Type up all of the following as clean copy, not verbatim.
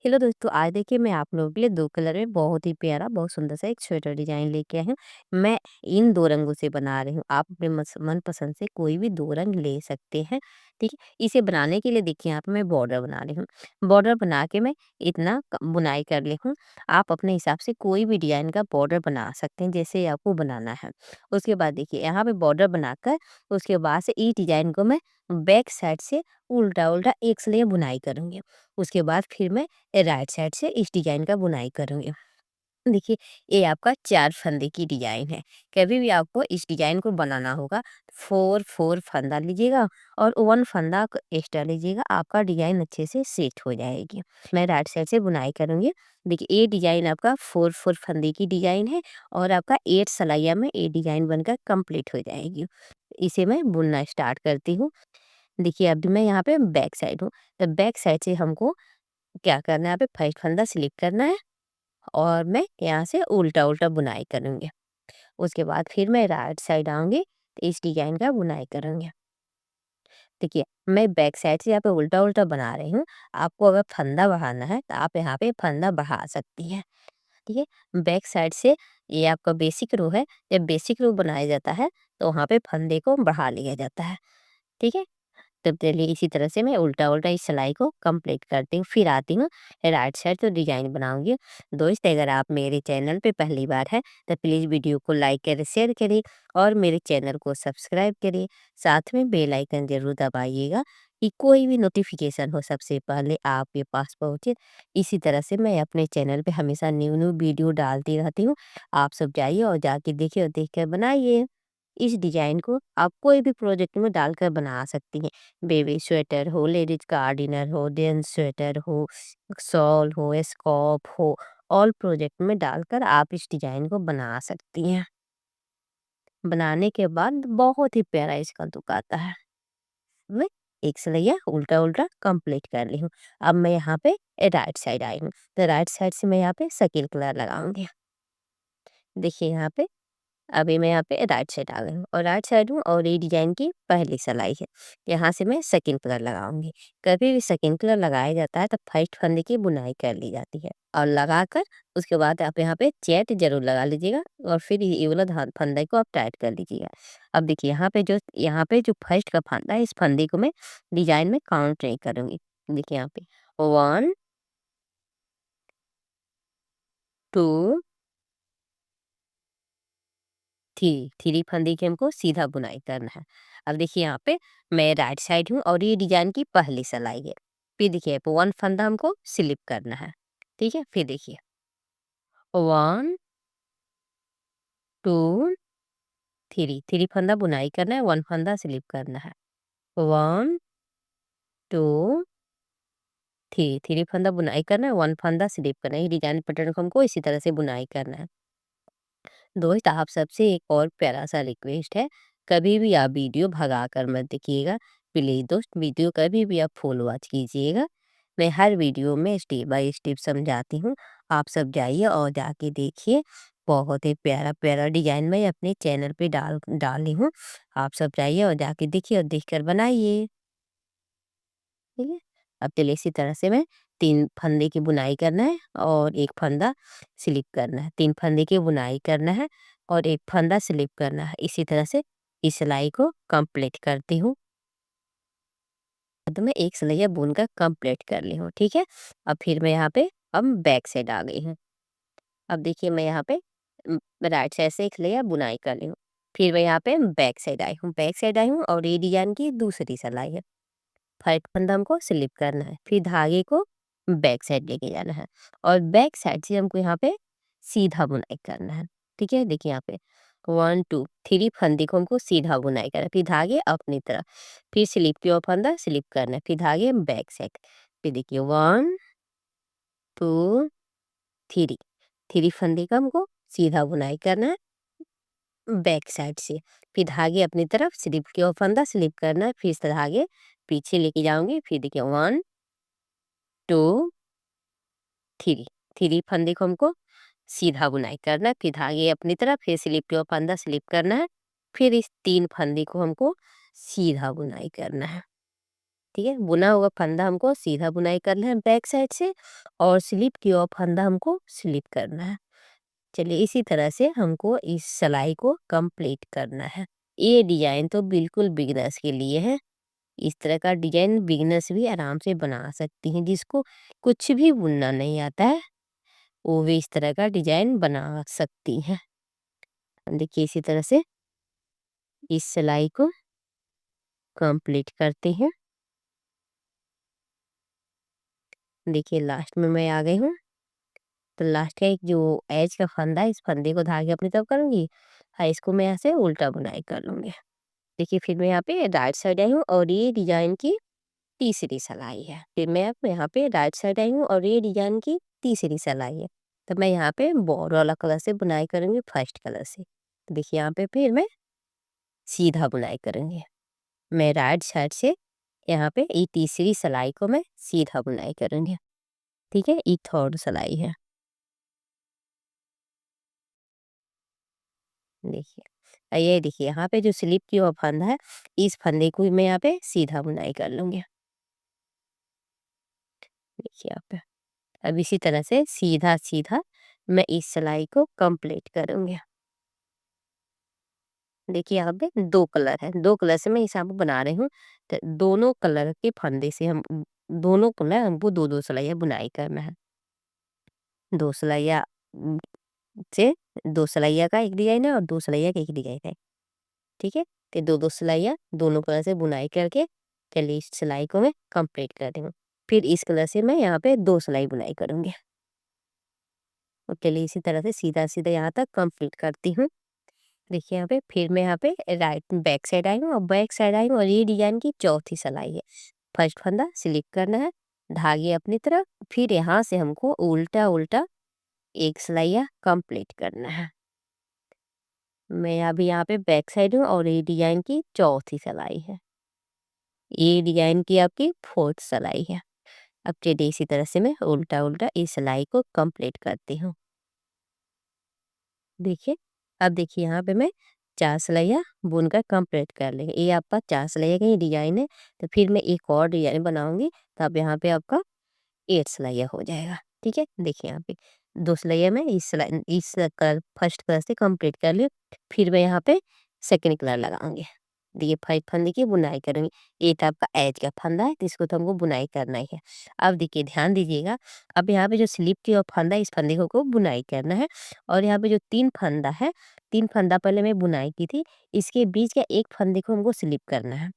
Hello दोस्तों, आज देखिए मैं आप लोगों के लिए 2 कलर में बहुत ही प्यारा, बहुत सुंदर सा एक स्वेटर डिज़ाइन लेके आई हूँ। मैं इन 2 रंगों से बना रही हूँ। आप अपने मनपसंद से कोई भी 2 रंग ले सकते हैं, ठीक है? इसे बनाने के लिए देखिए यहाँ पे मैं बॉर्डर बना रही हूँ। बॉर्डर बना के मैं इतना क बुनाई कर ली हूँ। आप अपने हिसाब से कोई भी डिज़ाइन का बॉर्डर बना सकते हैं, जैसे आपको बनाना है। उसके बाद देखिए यहाँ पे बॉर्डर बनाकर उसके बाद से इस डिज़ाइन को मैं बैक साइड से उल्टा-उल्टा एक सिलाई बुनाई करूँगी। उसके बाद फिर मैं राइट साइड से इस डिजाइन का बुनाई करूँगी। देखिए, ये आपका 4 फंदे की डिजाइन है। कभी भी आपको इस डिजाइन को बनाना होगा 4-4 फंदा लीजिएगा और 1 फंदा क एक्स्ट्रा लीजिएगा, आपका डिजाइन अच्छे से सेट हो जाएगी। मैं राइट साइड से बुनाई करूँगी। देखिए, ये डिजाइन आपका 4-4 फंदे की डिजाइन है और आपका 8 सलाइया में ये डिजाइन बनकर कंप्लीट हो जाएगी। इसे मैं बुनना स्टार्ट करती हूँ। देखिए, अभी मैं यहाँ पे बैक साइड हूँ, तो बैक साइड से हमको क्या करना है, यहाँ पे फर्स्ट फंदा स्लिप करना है और मैं यहाँ से उल्टा उल्टा बुनाई करूँगी। उसके बाद फिर मैं राइट साइड आऊँगी, तो इस डिजाइन का बुनाई करूँगी। देखिए, मैं बैक साइड से यहाँ पे उल्टा उल्टा बना रही हूँ। आपको अगर फंदा बढ़ाना है तो आप यहाँ पे फंदा बढ़ा सकती हैं, ठीक है? बैक साइड से ये आपका बेसिक रो है। जब बेसिक रो बनाया जाता है तो वहाँ पे फंदे को बढ़ा लिया जाता है, ठीक है? तब चलिए इसी तरह से मैं उल्टा-उल्टा इस सिलाई को कंप्लीट करती हूँ। फिर आती हूँ राइट साइड तो डिज़ाइन बनाऊँगी। दोस्त, अगर आप मेरे चैनल पे पहली बार हैं तो प्लीज़ वीडियो को लाइक करें, शेयर करें और मेरे चैनल को सब्सक्राइब करें। साथ में बेल आइकन ज़रूर दबाइएगा कि कोई भी नोटिफ़िकेशन हो सबसे पहले आपके पास पहुँचे। इसी तरह से मैं अपने चैनल पे हमेशा न्यू-न्यू वीडियो डालती रहती हूँ। आप सब जाइए और जाके देखिए और देख कर बनाइए। इस डिज़ाइन को आप कोई भी प्रोजेक्ट में डालकर बना सकती हैं। बेबी स्वेटर हो, लेडीज का डिनर हो, जेंट्स स्वेटर हो, शॉल हो, स्कार्फ हो, ऑल प्रोजेक्ट में डालकर आप इस डिजाइन को बना सकती हैं। बनाने के बाद बहुत ही प्यारा इसका लुक आता है। मैं एक सिलैया उल्टा उल्टा कंप्लीट कर ली हूँ। अब मैं यहाँ पे राइट साइड आई हूँ, तो राइट साइड से मैं यहाँ पे सेकंड कलर लगाऊंगी। देखिए यहाँ पे अभी मैं यहाँ पे राइट साइड आ गई हूँ और राइट साइड हूँ और ये डिजाइन की पहली सिलाई है। यहाँ से मैं सेकंड कलर लगाऊंगी। कभी भी सेकंड कलर लगाया जाता है तो फर्स्ट फंदे की बुनाई कर ली जाती है और लगाकर उसके बाद आप यहाँ पे चैट जरूर लगा लीजिएगा और फिर ये वाला फंदे को आप टाइट कर लीजिएगा। अब देखिए यहाँ पे जो फर्स्ट का फंदा है, इस फंदे को मैं डिजाइन में काउंट नहीं करूंगी। देखिए यहाँ पे 1 2 3 फंदे की हमको सीधा बुनाई करना है। अब देखिए यहाँ पे मैं राइट साइड हूँ और ये डिजाइन की पहली सिलाई है। फिर देखिए 1 फंदा हमको स्लिप करना है, ठीक है? फिर देखिए 1 2 3 फंदा बुनाई करना है, 1 फंदा स्लिप करना है। 1 2 3 फंदा बुनाई करना है, 1 फंदा स्लिप करना है। ये डिजाइन पैटर्न को हमको इसी तरह से बुनाई करना है। दोस्त, आप सबसे एक और प्यारा सा रिक्वेस्ट है, कभी भी आप वीडियो भगा कर मत देखिएगा। प्लीज़ दोस्त, वीडियो कभी भी आप फुल वॉच कीजिएगा। मैं हर वीडियो में स्टेप बाय स्टेप समझाती हूँ। आप सब जाइए और जाके देखिए। बहुत ही प्यारा प्यारा डिजाइन मैं अपने चैनल पे डाली हूँ। आप सब जाइए और जाके देखिए और देखकर बनाइए, ठीक है? अब चलिए इसी तरह से मैं 3 फंदे की बुनाई करना है और 1 फंदा स्लिप करना है। 3 फंदे की बुनाई करना है और 1 फंदा स्लिप करना है। इसी तरह से इस सिलाई को कंप्लीट करती हूँ। तो मैं एक सिलैया बुनकर कंप्लीट कर ली हूँ, ठीक है? अब फिर मैं यहाँ पे अब बैक साइड आ गई हूँ। अब देखिए मैं यहाँ पे राइट साइड से एक सिलैया बुनाई कर ली हूँ। फिर मैं यहाँ पे बैक साइड आई हूँ और ये डिजाइन की दूसरी सिलाई है। फर्स्ट फंदा हमको स्लिप करना है, फिर धागे को बैक साइड लेके जाना है और बैक साइड से हमको यहाँ पे सीधा बुनाई करना है, ठीक है? देखिए यहाँ पे 1 2 3 फंदे को हमको सीधा बुनाई करना है, फिर धागे अपनी तरफ, फिर स्लिप की ओर फंदा स्लिप करना है, फिर धागे बैक साइड। फिर देखिए 1 2 3 फंदे का हमको सीधा बुनाई करना है बैक साइड से, फिर धागे अपनी तरफ स्लिप की ओर फंदा स्लिप करना है, फिर इस धागे पीछे लेके जाऊंगी। फिर देखिए 1 2 3 फंदे को हमको सीधा बुनाई करना है, फिर धागे अपनी तरफ, फिर स्लिप की ओर फंदा स्लिप करना है, फिर इस 3 फंदे को हमको सीधा बुनाई करना है। ठीक है, बुना हुआ फंदा हमको सीधा बुनाई करना है बैक साइड से, और स्लिप किया हुआ फंदा हमको स्लिप करना है। चलिए इसी तरह से हमको इस सिलाई को कंप्लीट करना है। ये डिजाइन तो बिल्कुल बिगिनर्स के लिए है। इस तरह का डिजाइन बिगिनर्स भी आराम से बना सकती हैं, जिसको कुछ भी बुनना नहीं आता है वो भी इस तरह का डिजाइन बना सकती हैं। देखिए इसी तरह से इस सिलाई को कंप्लीट करते हैं। देखिए लास्ट में मैं आ गई हूँ। तो लास्ट का एक जो एज का फंदा है, इस फंदे को धागे अपनी तरफ करूंगी और इसको मैं यहाँ से उल्टा बुनाई कर लूंगी। देखिए फिर मैं यहाँ पे राइट साइड आई हूँ और ये डिजाइन की तीसरी सिलाई है। फिर मैं अब यहाँ पे राइट साइड आई हूँ और ये डिजाइन की तीसरी सिलाई है। तो मैं यहाँ पे बॉर्डर वाला कलर से बुनाई करूंगी फर्स्ट कलर से। तो देखिए यहाँ पे फिर मैं सीधा बुनाई करूंगी। मैं राइट साइड से यहाँ पे ये तीसरी सिलाई को मैं सीधा बुनाई करूंगी। ठीक है, ये थर्ड सिलाई है। देखिए ये देखिए यहाँ पे जो स्लिप की हुआ फंदा है, इस फंदे को मैं यहाँ पे सीधा बुनाई कर लूंगी। देखिए यहाँ पे अब इसी तरह से सीधा सीधा मैं इस सिलाई को कंप्लीट करूंगी। देखिए यहाँ पे दो कलर है, दो कलर से मैं इस यहाँ पे बना रही हूँ। तो दोनों कलर के फंदे से हम दोनों कलर हमको दो दो सिलाइयाँ बुनाई करना है। दो सिलाइयाँ से दो सिलाइयाँ का एक डिजाइन है और दो सिलाइयाँ का एक डिजाइन है। ठीक है, तो दो दो सिलाइयाँ दोनों कलर से बुनाई करके चलिए इस सिलाई को मैं कंप्लीट कर दूँ। फिर इस कलर से मैं यहाँ पे दो सिलाई बुनाई करूंगी। और चलिए इसी तरह से सीधा सीधा यहाँ तक कंप्लीट करती हूँ। देखिए यहाँ पे फिर मैं यहाँ पे राइट बैक साइड आई हूँ और बैक साइड आई हूँ और ये डिजाइन की चौथी सिलाई है। फर्स्ट फंदा स्लिप करना है, धागे अपनी तरफ, फिर यहाँ से हमको उल्टा उल्टा एक सिलाइया कंप्लीट करना है। मैं अभी यहाँ पे बैक साइड हूँ और ये डिजाइन की चौथी सिलाई है। ये डिजाइन की आपकी फोर्थ सिलाई है। अब चलिए इसी तरह से मैं उल्टा उल्टा इस सिलाई को कंप्लीट करती हूँ। देखिए अब देखिए यहाँ पे मैं चार सिलाइयाँ बुनकर कंप्लीट कर लेंगे। ये आपका चार सिलाइयाँ का ही डिजाइन है। तो फिर मैं एक और डिजाइन बनाऊंगी, तब यहाँ पे आपका 8 सिलाइयाँ हो जाएगा। ठीक है, देखिए यहाँ पे दो सिलाइयाँ मैं इस कलर फर्स्ट कलर से कंप्लीट कर ली। फिर मैं यहाँ पे सेकंड कलर लगाऊंगी। देखिए फाइव फंदे की बुनाई करूंगी। ये तो आपका एज का फंदा है, तो इसको तो हमको बुनाई करना ही है। अब देखिए ध्यान दीजिएगा, अब यहाँ पे जो स्लिप की और फंदा है, इस फंदे को बुनाई करना है। और यहाँ पे जो तीन फंदा है, तीन फंदा पहले मैं बुनाई की थी, इसके बीच का एक फंदे को हमको स्लिप करना है।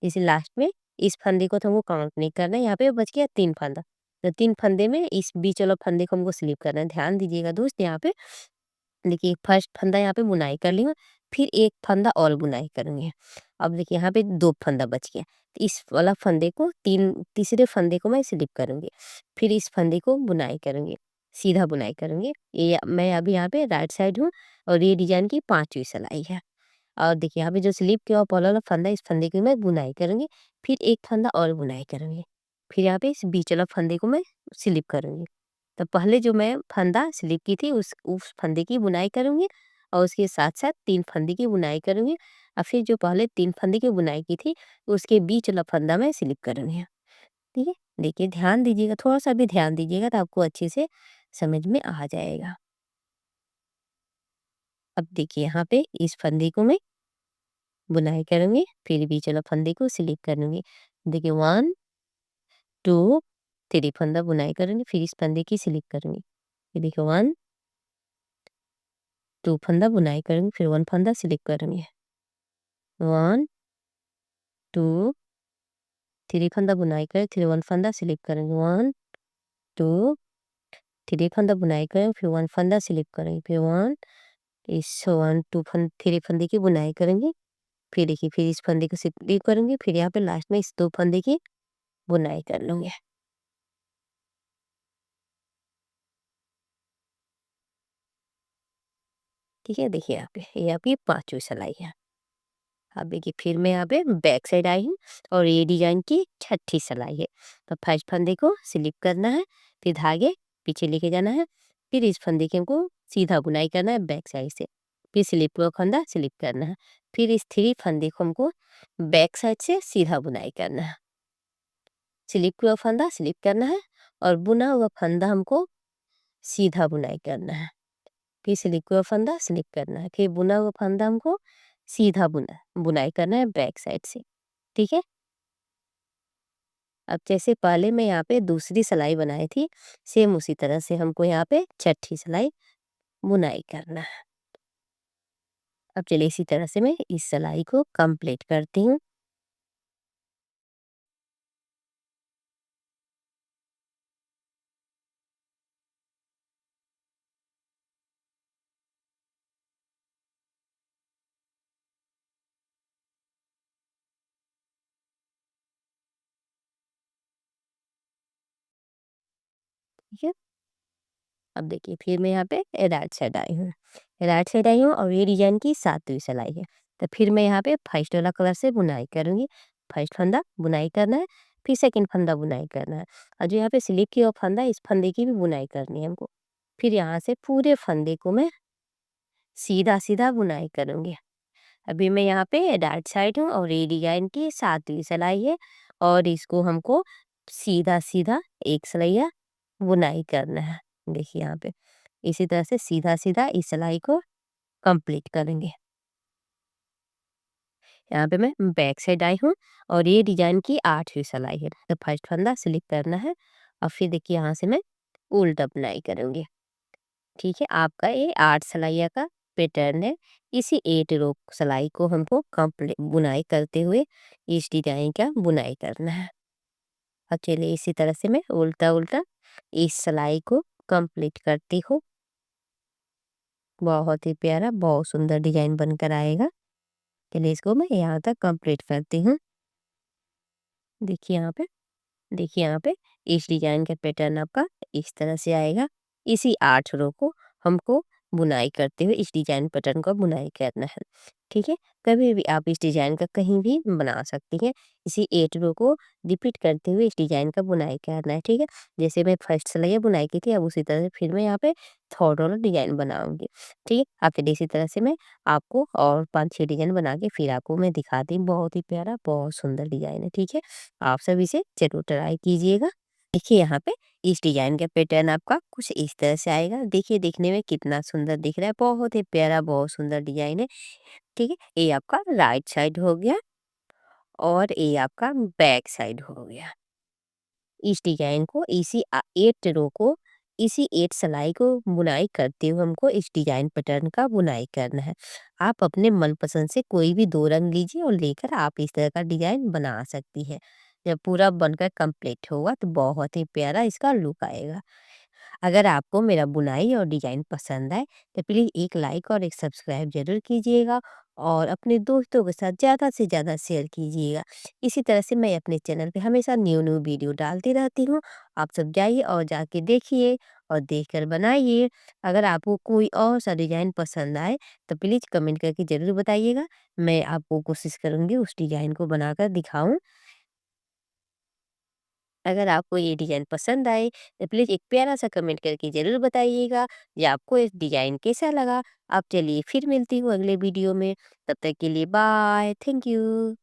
इसे लास्ट में इस फंदे को तो हमको काउंट नहीं करना है। यहाँ पे बच गया तीन फंदा, तो तीन फंदे में इस बीच वाला फंदे को हमको स्लिप करना है। ध्यान दीजिएगा दोस्त, यहाँ पे देखिए फर्स्ट फंदा यहाँ पे बुनाई कर ली हूँ, फिर एक फंदा और बुनाई करूंगी। अब देखिए यहाँ पे दो फंदा बच गया, तो इस वाला फंदे को तीसरे फंदे को मैं स्लिप करूंगी, फिर इस फंदे को बुनाई करूंगी, सीधा बुनाई करूंगी। ये मैं अभी यहाँ पे राइट साइड हूँ और ये डिजाइन की पांचवी सिलाई है। और देखिए यहाँ पे जो स्लिप के और पहला वाला फंदा है, इस फंदे की मैं बुनाई करूंगी, फिर एक फंदा और बुनाई करूंगी, फिर यहाँ पे इस बीच वाला फंदे को मैं स्लिप करूंगी। तो पहले जो मैं फंदा स्लिप की थी उस फंदे की बुनाई करूंगी और उसके साथ साथ तीन फंदे की बुनाई करूंगी। और फिर जो पहले तीन फंदे की बुनाई की थी उसके बीच वाला फंदा मैं स्लिप करूंगी। ठीक है, देखिए ध्यान दीजिएगा, थोड़ा सा भी ध्यान दीजिएगा तो आपको अच्छे से समझ में आ जाएगा। अब देखिए यहाँ पे इस फंदे को मैं बुनाई करूंगी, फिर बीच वाला फंदे को स्लिप करूंगी। देखिए वन टू थ्री फंदा बुनाई करूंगी, फिर इस फंदे की स्लिप करूंगी। फिर देखिए वन टू फंदा बुनाई करूंगी, फिर वन फंदा स्लिप करूंगी। वन टू थ्री फंदा बुनाई कर फिर वन फंदा स्लिप करूंगी। वन टू थ्री फंदा बुनाई कर फिर वन फंदा स्लिप करूंगी, फिर वन टू थ्री फंदे की बुनाई करूंगी। फिर देखिए फिर इस फंदे को स्लिप करूंगी, फिर यहाँ पे लास्ट में इस दो फंदे की बुनाई कर लूंगी। ठीक है, देखिए यहाँ पे ये आपकी पांचवी सिलाई है। अब देखिए फिर मैं यहाँ पे बैक साइड आई हूँ और ये डिजाइन की छठी सिलाई है। तो फर्स्ट फंदे को स्लिप करना है, फिर धागे पीछे लेके जाना है, फिर इस फंदे के हमको सीधा बुनाई करना है बैक साइड से, फिर स्लिप का फंदा स्लिप करना है, फिर इस थ्री फंदे को हमको बैक साइड से सीधा बुनाई करना है। स्लिप हुआ फंदा स्लिप करना है और बुना हुआ फंदा हमको सीधा बुनाई करना है। फिर स्लिप हुआ फंदा स्लिप करना है, फिर बुना हुआ फंदा हमको सीधा बुनाई करना है बैक साइड से। ठीक है। अब जैसे पहले मैं यहाँ पे दूसरी सिलाई बनाई थी, सेम उसी तरह से हमको यहाँ पे छठी सिलाई बुनाई करना है। अब चलिए इसी तरह से मैं इस सिलाई को कंप्लीट करती हूँ। ठीक है। अब देखिए फिर मैं यहाँ पे राइट साइड आई हूँ और ये डिजाइन की 7वीं सिलाई है। तो फिर मैं यहाँ पे फर्स्ट वाला कलर से बुनाई करूँगी। फर्स्ट फंदा बुनाई करना है, फिर सेकंड फंदा बुनाई करना है और जो यहाँ पे स्लीव की और फंदा इस फंदे की भी बुनाई करनी है हमको। फिर यहाँ से पूरे फंदे को मैं सीधा-सीधा बुनाई करूँगी। अभी मैं यहाँ पे राइट साइड हूँ और ये डिजाइन की 7वीं सिलाई है और इसको हमको सीधा-सीधा एक सिलैया बुनाई करना है। देखिए यहाँ पे इसी तरह से सीधा-सीधा इस सिलाई को कंप्लीट करेंगे। यहाँ पे मैं बैक साइड आई हूँ और ये डिजाइन की 8वीं सिलाई है। तो फर्स्ट फंदा स्लिप करना है और फिर देखिए यहाँ से मैं उल्टा बुनाई करूँगी। ठीक है, आपका ये 8 सिलाइयाँ का पैटर्न है। इसी 8 रो सिलाई को हमको कंप्लीट बुनाई करते हुए इस डिजाइन का बुनाई करना है। अब चलिए इसी तरह से मैं उल्टा-उल्टा इस सिलाई को कंप्लीट करती हूँ। बहुत ही प्यारा, बहुत सुंदर डिजाइन बनकर आएगा। चलिए इसको मैं यहाँ तक कंप्लीट करती हूँ। देखिए यहाँ पे देखिए यहाँ पे इस डिजाइन का पैटर्न आपका इस तरह से आएगा। इसी 8 रो को हमको बुनाई करते हुए इस डिजाइन पैटर्न को बुनाई करना है। ठीक है, कभी भी आप इस डिजाइन का कहीं भी बना सकती हैं। इसी 8 रो को रिपीट करते हुए इस डिजाइन का बुनाई करना है। ठीक है, जैसे मैं फर्स्ट सिलाई बुनाई की थी अब उसी तरह से फिर मैं यहाँ पे थर्ड वाला डिजाइन बनाऊंगी। ठीक है, आप फिर इसी तरह से मैं आपको और 5-6 डिजाइन बना के फिर आपको मैं दिखाती हूँ। बहुत ही प्यारा, बहुत सुंदर डिजाइन है। ठीक है, आप सब इसे ज़रूर ट्राई कीजिएगा। देखिए यहाँ पे इस डिज़ाइन का पैटर्न आपका कुछ इस तरह से आएगा। देखिए देखने में कितना सुंदर दिख रहा है। बहुत ही प्यारा, बहुत सुंदर डिज़ाइन है। ठीक है, ये आपका राइट साइड हो गया और ये आपका बैक साइड हो गया। इस डिज़ाइन को इसी 8 रो को इसी 8 सिलाई को बुनाई करते हुए हमको इस डिज़ाइन पैटर्न का बुनाई करना है। आप अपने मनपसंद से कोई भी 2 रंग लीजिए और लेकर आप इस तरह का डिज़ाइन बना सकती हैं। जब पूरा बनकर कंप्लीट होगा तो बहुत ही प्यारा इसका लुक आएगा। अगर आपको मेरा बुनाई और डिज़ाइन पसंद आए तो प्लीज़ एक लाइक और एक सब्सक्राइब ज़रूर कीजिएगा और अपने दोस्तों के साथ ज़्यादा से ज़्यादा शेयर कीजिएगा। इसी तरह से मैं अपने चैनल पे हमेशा न्यू न्यू वीडियो डालती रहती हूँ। आप सब जाइए और जाके देखिए और देखकर बनाइए। अगर आपको कोई और सा डिज़ाइन पसंद आए तो प्लीज़ कमेंट करके ज़रूर बताइएगा। मैं आपको कोशिश करूँगी उस डिज़ाइन को बनाकर दिखाऊँ। अगर आपको ये डिज़ाइन पसंद आए तो प्लीज़ एक प्यारा-सा कमेंट करके ज़रूर बताइएगा कि आपको ये डिज़ाइन कैसा लगा। अब चलिए फिर मिलती हूँ अगले वीडियो में। तब तक के लिए बाय। Thank you.